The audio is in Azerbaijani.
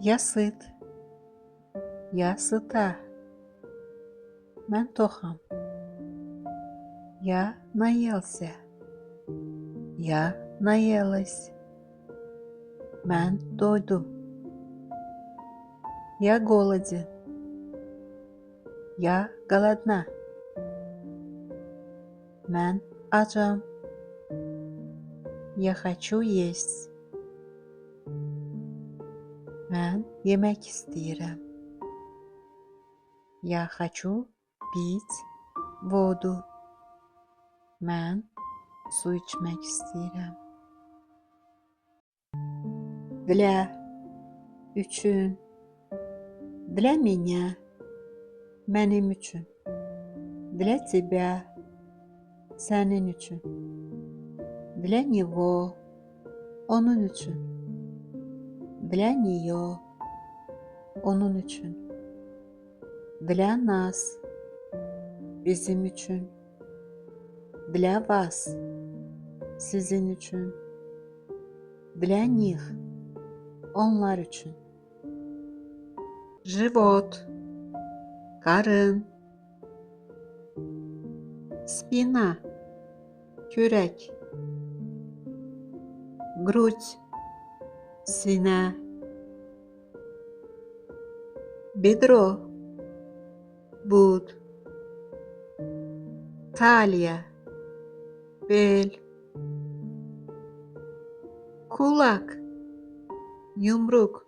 Я сыт, я сыта, mən toxam. Я наелся, я наелась, mən doydum. Я голоден, я голодна, mən acam. Я хочу есть, mən yemək istəyirəm. Я хочу пить воду, mən su içmək istəyirəm. Для, üçün, для меня, mənim üçün. Для тебя, sənin üçün. Для него, onun üçün. Для нее, onun üçün. Для нас, bizim üçün. Для вас, sizin üçün. Для них, onlar üçün. Живот, karın. Spina, kürək. Грудь, sinə. Бедро, bud. Talya, bel. Kulak, yumruk.